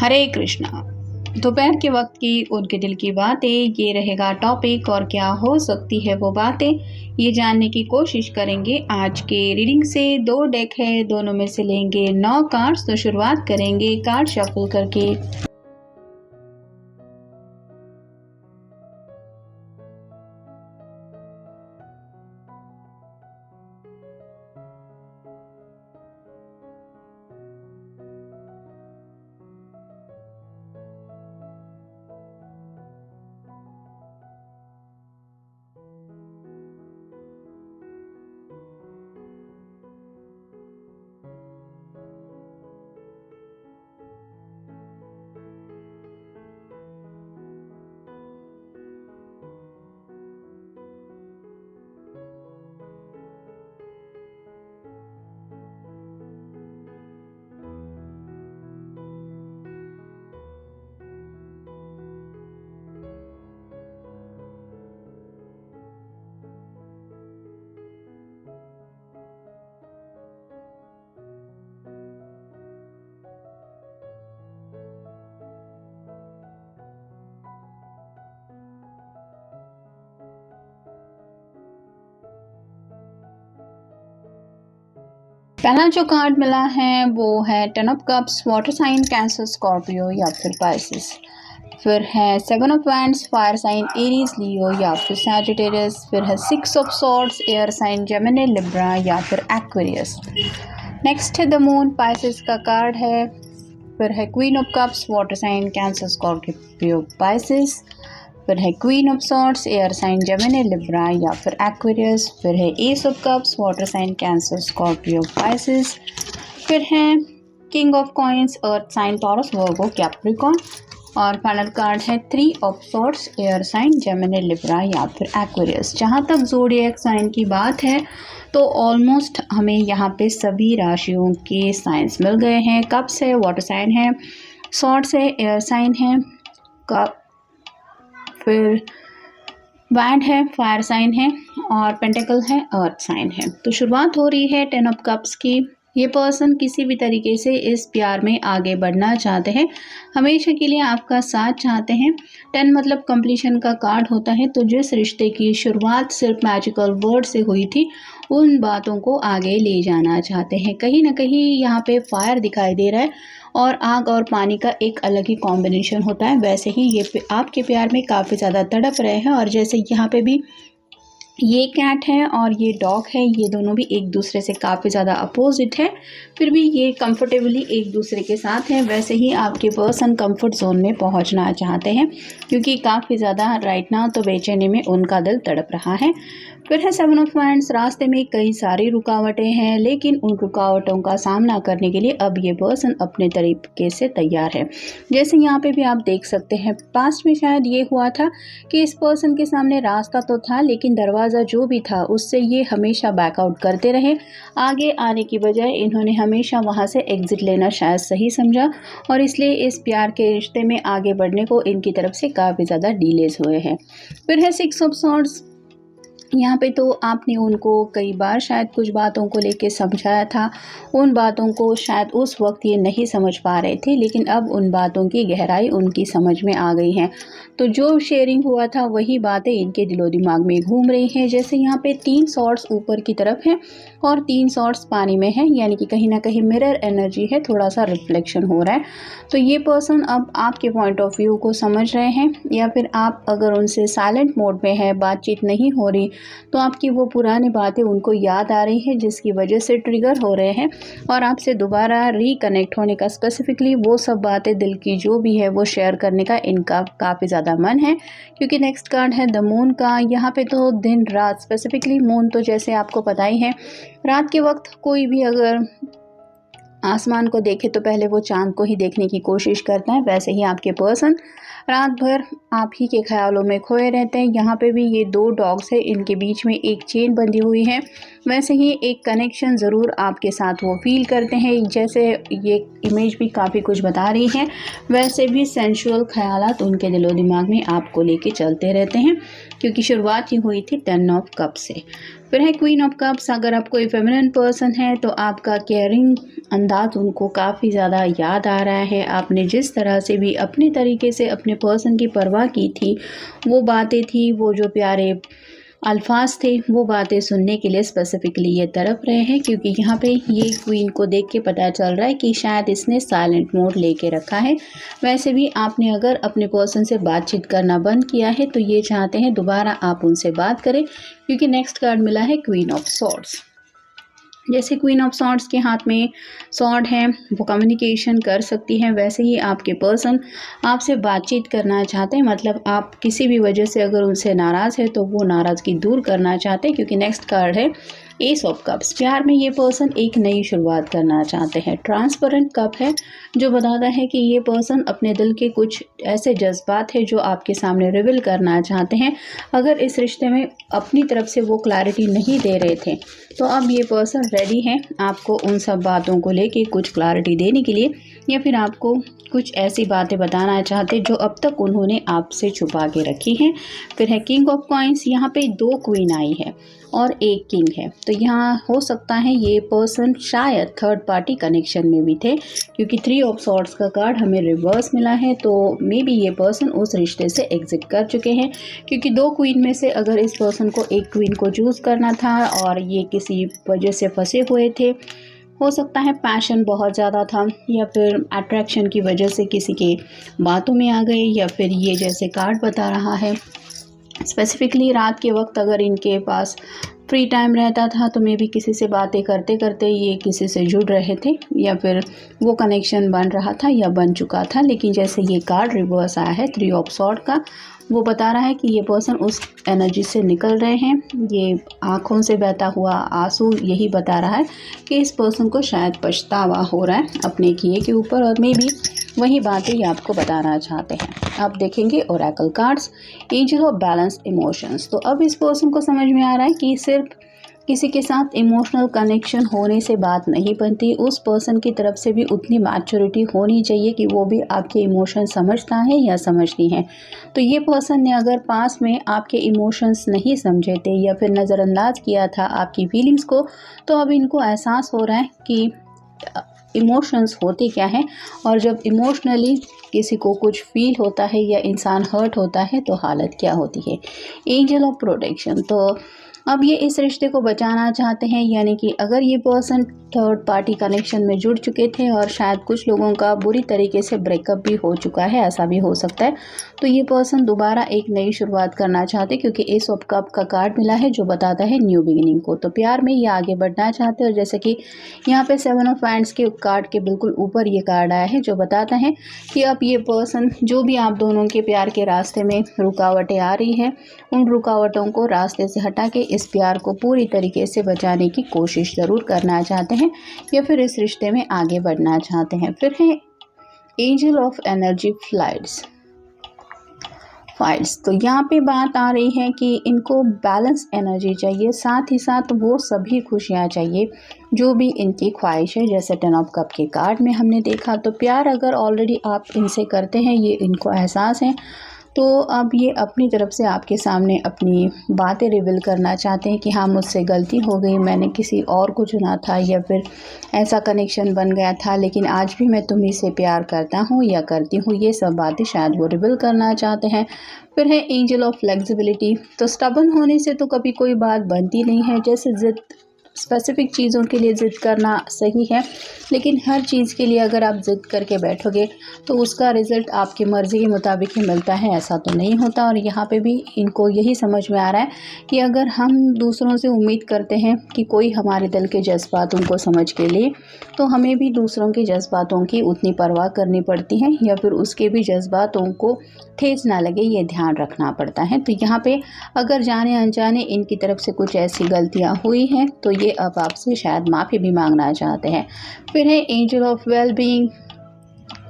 हरे कृष्णा। दोपहर के वक्त की उनके दिल की बातें, ये रहेगा टॉपिक। और क्या हो सकती है वो बातें, ये जानने की कोशिश करेंगे आज के रीडिंग से। 2 डेक है, दोनों में से लेंगे 9 कार्ड्स। तो शुरुआत करेंगे कार्ड शफल करके। पहला जो कार्ड मिला है वो है 10 of cups, water sign Cancer, Scorpio या फिर पाइसेस। फिर है 7 of wands, fire sign Aries, Leo या फिर सैजिटेरियस। फिर है 6 of swords, air sign Gemini, Libra या फिर एक्वेरियस। नेक्स्ट है द मून, पाइसेस का कार्ड है। फिर है queen of cups, water sign Cancer, Scorpio, Pisces. फिर है queen of swords, air sign Gemini, Libra या फिर एक्वेरियस। फिर है S of cups, water sign Cancer, Scorpio, Pisces. फिर है king of coins, earth sign Taurus, Virgo, Capricorn. और final card है 3 of swords, air sign Gemini, Libra या फिर एक्वेरियस। जहाँ तक ज़ोडिएक साइन की बात है तो ऑलमोस्ट हमें यहाँ पे सभी राशियों के साइंस मिल गए हैं। कप्स है, वाटर साइन है, सॉर्ड्स है, एयर साइन है, कप, फिर वैंड है, फायर साइन है, और पेंटिकल है, अर्थ साइन है। तो शुरुआत हो रही है 10 ऑफ कप्स की। ये पर्सन किसी भी तरीके से इस प्यार में आगे बढ़ना चाहते हैं, हमेशा के लिए आपका साथ चाहते हैं। 10 मतलब कंप्लीशन का कार्ड होता है। तो जिस रिश्ते की शुरुआत सिर्फ मैजिकल वर्ड से हुई थी, उन बातों को आगे ले जाना चाहते हैं। कहीं ना कहीं यहाँ पे फायर दिखाई दे रहा है, और आग और पानी का एक अलग ही कॉम्बिनेशन होता है। वैसे ही ये आपके प्यार में काफ़ी ज़्यादा तड़प रहे हैं। और जैसे यहाँ पे भी ये कैट है और ये डॉग है, ये दोनों भी एक दूसरे से काफ़ी ज़्यादा अपोजिट है, फिर भी ये कंफर्टेबली एक दूसरे के साथ हैं। वैसे ही आपके पर्सन कंफर्ट जोन में पहुंचना चाहते हैं, क्योंकि काफ़ी ज़्यादा राइट नाउ तो बेचैनी में उनका दिल तड़प रहा है। फिर है 7 ऑफ वैंड्स, रास्ते में कई सारी रुकावटें हैं, लेकिन उन रुकावटों का सामना करने के लिए अब ये पर्सन अपने तरीके से तैयार है। जैसे यहाँ पे भी आप देख सकते हैं, पास्ट में शायद ये हुआ था कि इस पर्सन के सामने रास्ता तो था, लेकिन दरवाज़ा जो भी था उससे ये हमेशा बैकआउट करते रहे। आगे आने की बजाय इन्होंने हमेशा वहाँ से एग्जिट लेना शायद सही समझा, और इसलिए इस प्यार के रिश्ते में आगे बढ़ने को इनकी तरफ से काफ़ी ज़्यादा डिलेज हुए हैं। फिर है 6 ऑफ सॉर्ड्स। यहाँ पे तो आपने उनको कई बार शायद कुछ बातों को लेके समझाया था, उन बातों को शायद उस वक्त ये नहीं समझ पा रहे थे, लेकिन अब उन बातों की गहराई उनकी समझ में आ गई है। तो जो शेयरिंग हुआ था वही बातें इनके दिलो दिमाग में घूम रही हैं। जैसे यहाँ पे 3 सॉर्ड्स ऊपर की तरफ हैं और 3 सॉर्ड्स पानी में है, यानी कि कहीं ना कहीं मिरर एनर्जी है, थोड़ा सा रिफ्लेक्शन हो रहा है। तो ये पर्सन अब आपके पॉइंट ऑफ व्यू को समझ रहे हैं, या फिर आप अगर उनसे साइलेंट मोड में है, बातचीत नहीं हो रही, तो आपकी वो पुरानी बातें उनको याद आ रही है, जिसकी वजह से ट्रिगर हो रहे हैं और आपसे दोबारा रिकनेक्ट होने का, स्पेसिफिकली वो सब बातें दिल की जो भी है वो शेयर करने का इनका काफ़ी ज़्यादा मन है। क्योंकि नेक्स्ट कार्ड है द मून का। यहाँ पे तो दिन रात, स्पेसिफिकली मून तो जैसे आपको पता ही है, रात के वक्त कोई भी अगर आसमान को देखे तो पहले वो चांद को ही देखने की कोशिश करता है। वैसे ही आपके पर्सन रात भर आप ही के ख्यालों में खोए रहते हैं। यहाँ पे भी ये 2 डॉग्स है, इनके बीच में एक चेन बंधी हुई है। वैसे ही एक कनेक्शन ज़रूर आपके साथ वो फील करते हैं। जैसे ये इमेज भी काफ़ी कुछ बता रही है, वैसे भी सेंशुअल ख्यालात उनके दिलो दिमाग में आपको लेके चलते रहते हैं। क्योंकि शुरुआत ही हुई थी 10 ऑफ कप से। फिर है क्वीन ऑफ कप्स। अगर आप कोई फेमिनिन पर्सन है तो आपका केयरिंग अंदाज उनको काफ़ी ज़्यादा याद आ रहा है। आपने जिस तरह से भी अपने तरीके से अपने पर्सन की परवाह की थी, वो बातें थी, वो जो प्यारे अल्फाज थे, वो बातें सुनने के लिए स्पेसिफिकली ये तड़प रहे हैं, क्योंकि यहाँ पे ये क्वीन को देख के पता चल रहा है कि शायद इसने साइलेंट मोड लेके रखा है। वैसे भी आपने अगर अपने पर्सन से बातचीत करना बंद किया है तो ये चाहते हैं दोबारा आप उनसे बात करें, क्योंकि नेक्स्ट कार्ड मिला है क्वीन ऑफ सॉर्ड्स। जैसे क्वीन ऑफ सॉर्ड्स के हाथ में सॉर्ड है, वो कम्युनिकेशन कर सकती है, वैसे ही आपके पर्सन आपसे बातचीत करना चाहते हैं। मतलब आप किसी भी वजह से अगर उनसे नाराज़ है तो वो नाराज़गी दूर करना चाहते हैं, क्योंकि नेक्स्ट कार्ड है एस ऑफ कप्स। प्यार में ये पर्सन एक नई शुरुआत करना चाहते हैं। ट्रांसपेरेंट कप है जो बताता है कि ये पर्सन अपने दिल के कुछ ऐसे जज्बात है जो आपके सामने रिवील करना चाहते हैं। अगर इस रिश्ते में अपनी तरफ से वो क्लैरिटी नहीं दे रहे थे तो अब ये पर्सन रेडी है आपको उन सब बातों को लेके कुछ क्लैरिटी देने के लिए, या फिर आपको कुछ ऐसी बातें बताना चाहते जो अब तक उन्होंने आपसे छुपा के रखी हैं। फिर है किंग ऑफ कॉइंस। यहाँ पे 2 क्वीन आई है और 1 किंग है, तो यहाँ हो सकता है ये पर्सन शायद थर्ड पार्टी कनेक्शन में भी थे, क्योंकि 3 ऑफ सॉर्ड्स का कार्ड हमें रिवर्स मिला है। तो मे बी ये पर्सन उस रिश्ते से एग्जिट कर चुके हैं, क्योंकि 2 क्वीन में से अगर इस पर्सन को एक क्वीन को चूज़ करना था और ये किसी वजह से फंसे हुए थे, हो सकता है पैशन बहुत ज़्यादा था, या फिर अट्रैक्शन की वजह से किसी के बातों में आ गए, या फिर ये जैसे कार्ड बता रहा है स्पेसिफिकली रात के वक्त अगर इनके पास फ्री टाइम रहता था तो मे भी किसी से बातें करते करते ये किसी से जुड़ रहे थे, या फिर वो कनेक्शन बन रहा था या बन चुका था। लेकिन जैसे ये कार्ड रिवर्स आया है 3 ऑफ सॉर्ड का, वो बता रहा है कि ये पर्सन उस एनर्जी से निकल रहे हैं। ये आँखों से बहता हुआ आंसू यही बता रहा है कि इस पर्सन को शायद पछतावा हो रहा है अपने किए के ऊपर, और मे बी वही बातें ये आपको बताना चाहते हैं। अब देखेंगे Oracle cards, angel of balance emotions. तो अब इस पर्सन को समझ में आ रहा है कि सिर्फ किसी के साथ इमोशनल कनेक्शन होने से बात नहीं बनती, उस पर्सन की तरफ से भी उतनी मैच्योरिटी होनी चाहिए कि वो भी आपके इमोशन समझता है या समझती हैं। तो ये पर्सन ने अगर पास में आपके इमोशंस नहीं समझे थे या फिर नज़रअंदाज किया था आपकी फीलिंग्स को, तो अब इनको एहसास हो रहा है कि इमोशंस होते क्या हैं, और जब इमोशनली किसी को कुछ फील होता है या इंसान हर्ट होता है तो हालत क्या होती है। Angel of protection. तो अब ये इस रिश्ते को बचाना चाहते हैं, यानी कि अगर ये पर्सन थर्ड पार्टी कनेक्शन में जुड़ चुके थे और शायद कुछ लोगों का बुरी तरीके से ब्रेकअप भी हो चुका है, ऐसा भी हो सकता है, तो ये पर्सन दोबारा एक नई शुरुआत करना चाहते हैं, क्योंकि एस ऑफ कप का कार्ड मिला है जो बताता है न्यू बिगिनिंग को। तो प्यार में ये आगे बढ़ना चाहते हैं, और जैसे कि यहाँ पे 7 ऑफ हैंड्स के कार्ड के बिल्कुल ऊपर ये कार्ड आया है जो बताता है कि अब ये पर्सन जो भी आप दोनों के प्यार के रास्ते में रुकावटें आ रही हैं, उन रुकावटों को रास्ते से हटा के इस प्यार को पूरी तरीके से बचाने की कोशिश ज़रूर करना चाहते हैं, या फिर इस रिश्ते में आगे बढ़ना चाहते हैं। फिर है एंजल ऑफ एनर्जी फाइल्स। तो यहाँ पे बात आ रही है कि इनको बैलेंस एनर्जी चाहिए, साथ ही साथ वो सभी खुशियाँ चाहिए जो भी इनकी ख्वाहिश है। जैसे 10 ऑफ कप के कार्ड में हमने देखा, तो प्यार अगर ऑलरेडी आप इनसे करते हैं, ये इनको एहसास है, तो अब ये अपनी तरफ से आपके सामने अपनी बातें रिवील करना चाहते हैं कि हाँ मुझसे गलती हो गई, मैंने किसी और को चुना था, या फिर ऐसा कनेक्शन बन गया था, लेकिन आज भी मैं तुम्ही से प्यार करता हूँ या करती हूँ। ये सब बातें शायद वो रिवील करना चाहते हैं। फिर है एंजल ऑफ फ्लेक्सिबिलिटी। तो स्टबन होने से तो कभी कोई बात बनती नहीं है। जैसे जिद स्पेसिफिक चीज़ों के लिए ज़िद करना सही है, लेकिन हर चीज़ के लिए अगर आप ज़िद करके बैठोगे तो उसका रिज़ल्ट आपकी मर्ज़ी के मुताबिक ही मिलता है, ऐसा तो नहीं होता। और यहाँ पे भी इनको यही समझ में आ रहा है कि अगर हम दूसरों से उम्मीद करते हैं कि कोई हमारे दिल के जज्बातों को समझ के लिए, तो हमें भी दूसरों के जज्बातों की उतनी परवाह करनी पड़ती है, या फिर उसके भी जज्बातों को ठेस ना लगे, ये ध्यान रखना पड़ता है। तो यहाँ पे अगर जाने अनजाने इनकी तरफ से कुछ ऐसी गलतियाँ हुई हैं तो ये अब आपसे शायद माफ़ी भी मांगना चाहते हैं। फिर है एंजल ऑफ वेलबीइंग।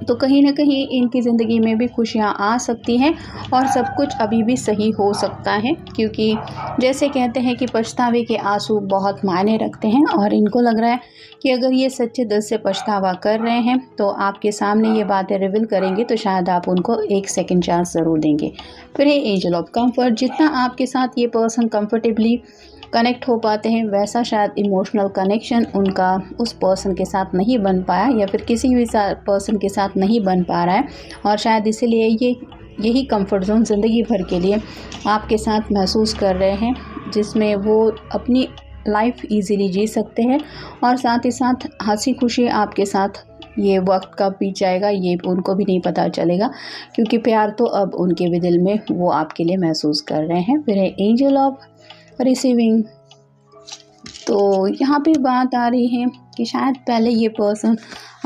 तो कहीं ना कहीं इनकी ज़िंदगी में भी खुशियाँ आ सकती हैं और सब कुछ अभी भी सही हो सकता है, क्योंकि जैसे कहते हैं कि पछतावे के आंसू बहुत मायने रखते हैं और इनको लग रहा है कि अगर ये सच्चे दिल से पछतावा कर रहे हैं तो आपके सामने ये बातें रिवील करेंगे तो शायद आप उनको एक सेकंड चांस ज़रूर देंगे। फिर है एंजल ऑफ कंफर्ट। जितना आपके साथ ये पर्सन कंफर्टेबली कनेक्ट हो पाते हैं वैसा शायद इमोशनल कनेक्शन उनका उस पर्सन के साथ नहीं बन पाया या फिर किसी भी पर्सन के साथ नहीं बन पा रहा है, और शायद इसीलिए यही कंफर्ट जोन ज़िंदगी भर के लिए आपके साथ महसूस कर रहे हैं, जिसमें वो अपनी लाइफ इजीली जी सकते हैं और साथ ही साथ हंसी खुशी आपके साथ ये वक्त कब बीत जाएगा ये उनको भी नहीं पता चलेगा, क्योंकि प्यार तो अब उनके भी दिल में वो आपके लिए महसूस कर रहे हैं। फिर है एंजल ऑफ रिसीविंग। तो यहाँ पे बात आ रही है कि शायद पहले ये पर्सन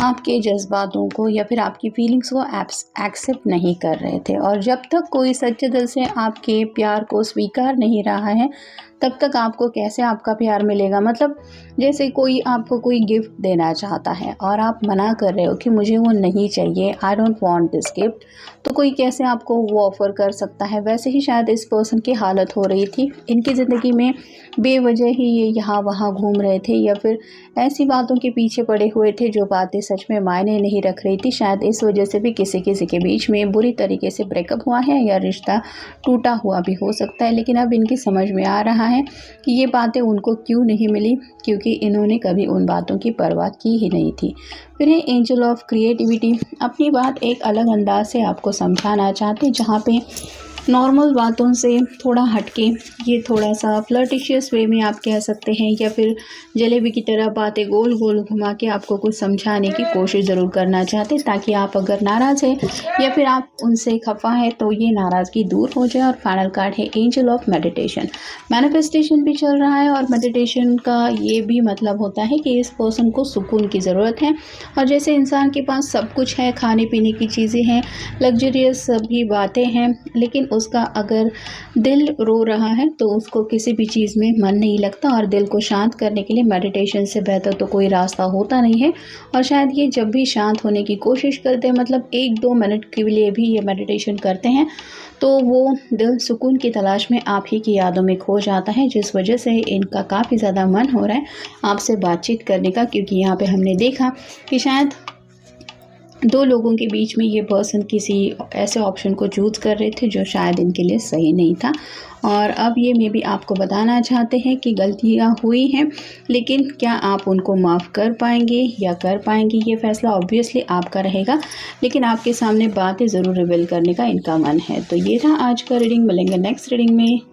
आपके जज्बातों को या फिर आपकी फीलिंग्स को एक्सेप्ट नहीं कर रहे थे, और जब तक कोई सच्चे दिल से आपके प्यार को स्वीकार नहीं रहा है तब तक आपको कैसे आपका प्यार मिलेगा। मतलब जैसे कोई आपको कोई गिफ्ट देना चाहता है और आप मना कर रहे हो कि मुझे वो नहीं चाहिए, I don't want this gift, तो कोई कैसे आपको वो ऑफ़र कर सकता है। वैसे ही शायद इस पर्सन की हालत हो रही थी। इनकी ज़िंदगी में बेवजह ही ये यहाँ वहाँ घूम रहे थे या फिर ऐसी बातों के पीछे पड़े हुए थे जो बातें सच में मायने नहीं रख रही थी। शायद इस वजह से भी किसी किसी के बीच में बुरी तरीके से ब्रेकअप हुआ है या रिश्ता टूटा हुआ भी हो सकता है। लेकिन अब इनकी समझ में आ रहा है कि ये बातें उनको क्यों नहीं मिली, क्योंकि इन्होंने कभी उन बातों की परवाह की ही नहीं थी। फिर है एंजल ऑफ क्रिएटिविटी। अपनी बात एक अलग अंदाज से आपको समझाना चाहते, जहाँ पे नॉर्मल बातों से थोड़ा हटके ये थोड़ा सा फ्लर्टिशियस वे में आप कह सकते हैं, या फिर जलेबी की तरह बातें गोल गोल घुमा के आपको कुछ समझाने की कोशिश ज़रूर करना चाहते, ताकि आप अगर नाराज़ हैं या फिर आप उनसे खफा है तो ये नाराज़गी दूर हो जाए। और फाइनल कार्ड है एंजल ऑफ मेडिटेशन। मैनिफेस्टेशन भी चल रहा है और मेडिटेशन का ये भी मतलब होता है कि इस पर्सन को सुकून की ज़रूरत है, और जैसे इंसान के पास सब कुछ है, खाने पीने की चीज़ें हैं, लग्जरियस सभी बातें हैं, लेकिन उसका अगर दिल रो रहा है तो उसको किसी भी चीज़ में मन नहीं लगता, और दिल को शांत करने के लिए मेडिटेशन से बेहतर तो कोई रास्ता होता नहीं है। और शायद ये जब भी शांत होने की कोशिश करते हैं, मतलब 1-2 मिनट के लिए भी ये मेडिटेशन करते हैं, तो वो दिल सुकून की तलाश में आप ही की यादों में खो जाता है, जिस वजह से इनका काफ़ी ज़्यादा मन हो रहा है आपसे बातचीत करने का। क्योंकि यहाँ पे हमने देखा कि शायद 2 लोगों के बीच में ये पर्सन किसी ऐसे ऑप्शन को चूज़ कर रहे थे जो शायद इनके लिए सही नहीं था, और अब ये मे भी आपको बताना चाहते हैं कि गलतियाँ हुई हैं, लेकिन क्या आप उनको माफ़ कर पाएंगे या कर पाएंगी, ये फ़ैसला ऑब्वियसली आपका रहेगा, लेकिन आपके सामने बातें ज़रूर रिवील करने का इनका मन है। तो ये था आज का रीडिंग। मिलेंगे नेक्स्ट रीडिंग में।